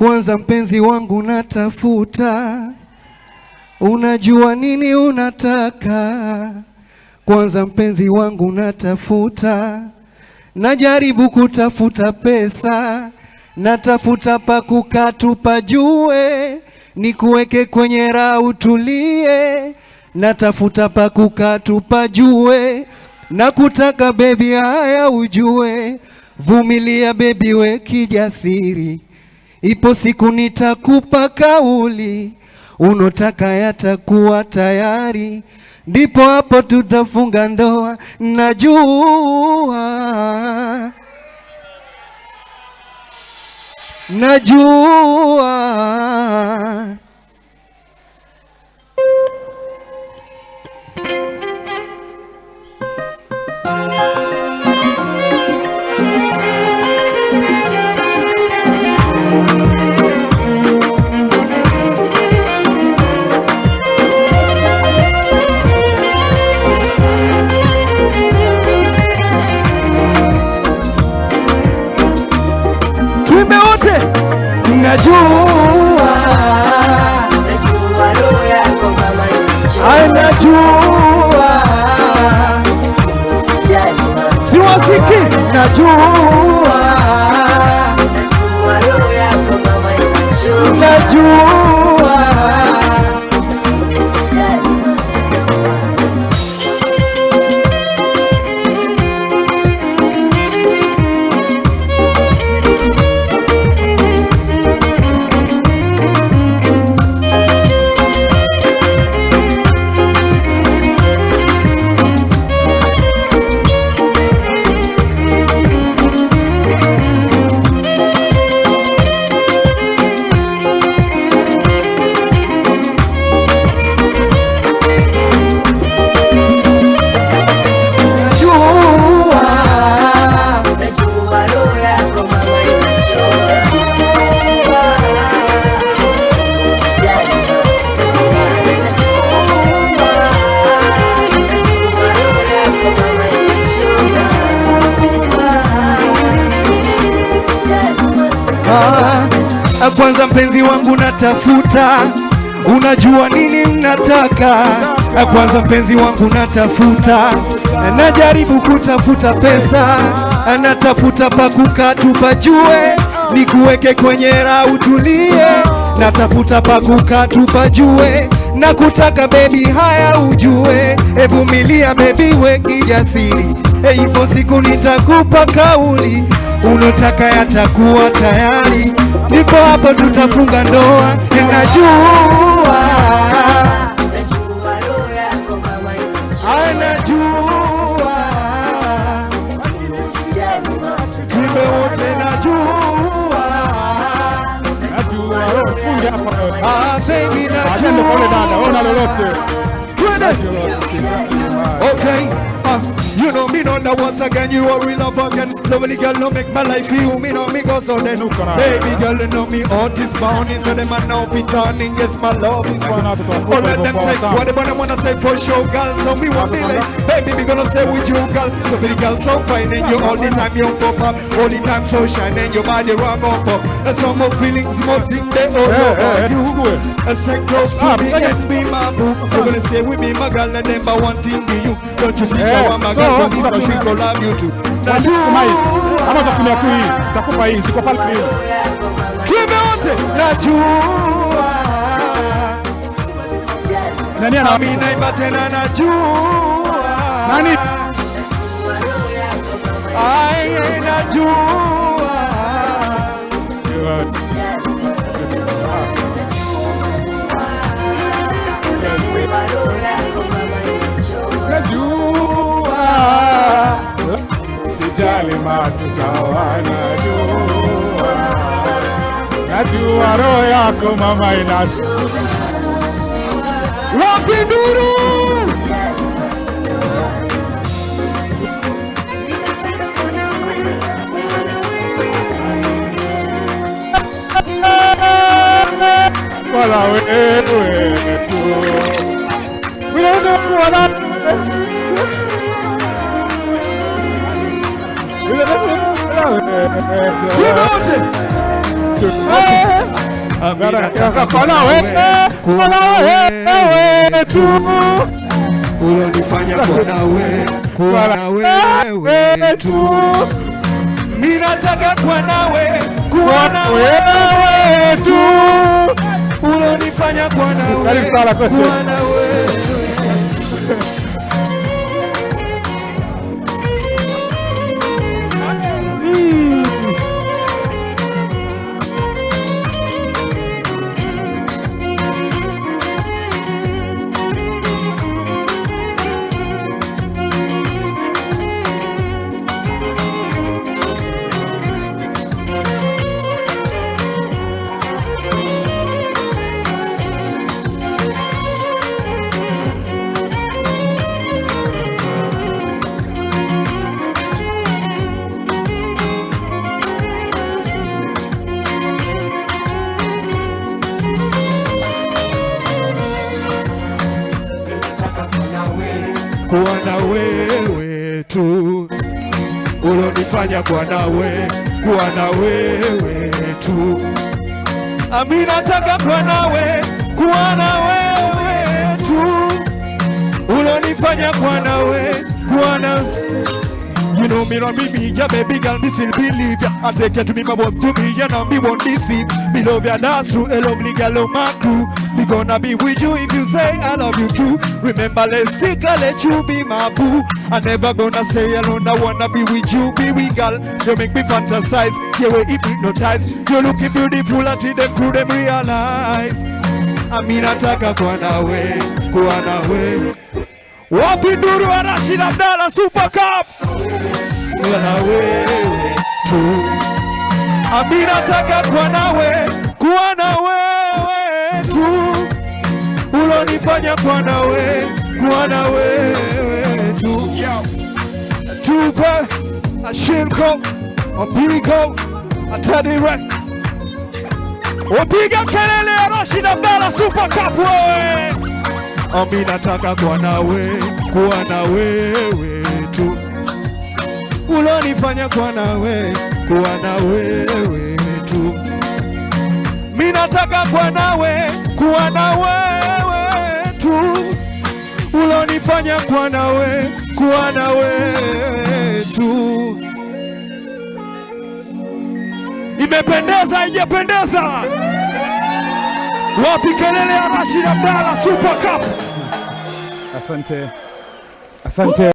Kwanza mpenzi wangu natafuta, unajua nini unataka? Kwanza mpenzi wangu natafuta, najaribu kutafuta pesa, natafuta pa kukaa tupajue, nikuweke kwenye raha utulie, natafuta pa kukaa tupajue, nakutaka baby haya ujue, vumilia baby we kijasiri, ipo siku nitakupa kauli, unotaka yatakuwa tayari, ndipo hapo tutafunga ndoa, najua najua roho yako mama najua siwasiki najua roho yako mama najua kwanza mpenzi wangu natafuta, unajua nini mnataka? Kwanza mpenzi wangu natafuta, najaribu kutafuta pesa, natafuta pa kukaa tupajue, nikuweke kwenye raha utulie, natafuta pa kukaa tupajue, nakutaka baby haya ujue, vumilia baby we kijasiri, ipo siku nitakupa kauli, unotaka yatakuwa tayari, ndipo hapo tutafunga ndoa, najua roho yako mama najua tume wote najua baby najua okay. You know me know that once again you are real love again. Lovely girl, no make my life you. Me know me go so then. Baby girl, you know me heart is bounding, so them man now fit turning. Yes, my love is one. All of them say whatever they wanna say for sure, girl. So me want be like, baby, me gonna say with you, girl. So pretty girl, so fine and you all the time you pop up, all the time so shine and your body run up. And some more feelings, more things they all over you. And say close to me and be my boo. So gonna say with me, my girl, and then but one thing be you. Don't you see how I'm a girl? So we go love you too. Najua ama takunia tu hii, takupa hii, siko pale hii. Tume wote najua. Nani ana mimi naimba tena najua. Nani? Ai najua. Sijali matutawana najua roho yako mama inasu wapinduru wala wewe tu wala Mimi nataka kuwa na wewe tu. Ulonifanya kuwa na wewe tu. Mimi nataka kuwa na wewe tu. Ulonifanya kuwa na wewe. Kuwa na wewe tu. Ulonifanya kuwa na wewe tu. Mimi nataka kuwa na wewe tu. Ulonifanya kuwa na wewe. You know me not be me, yeah baby girl, me still believe ya. I take you to me, my want to be, you know me won't deceive. Me love ya, that's true, a lovely girl on my crew. Me gonna be with you if you say I love you too. Remember, let's stick, I'll let you be my boo. I never gonna say alone, I wanna be with you, baby girl. You make me fantasize, you will hypnotize. You're looking beautiful until them crew them realize. I mean, nataka kuwa na wewe. Wapi Duru wa Rashid Abdalla Super Cup. Kuwa na wewe tu. Mimi nataka kuwa na wewe tu. Ulonifanya kuwa na wewe tu. Tupa, Ashirko, Opigo, Atadire. Opiga kelele ya Rashid Abdalla Super Cup wewe. Mimi nataka kuwa na wewe tu. Ulonifanya kuwa na wewe tu. Mimi nataka kuwa na wewe tu. Ulonifanya kuwa na wewe tu. Imependeza, haijapendeza? Wapi kelele ya Rashid Abdalla Super Cup? Asante.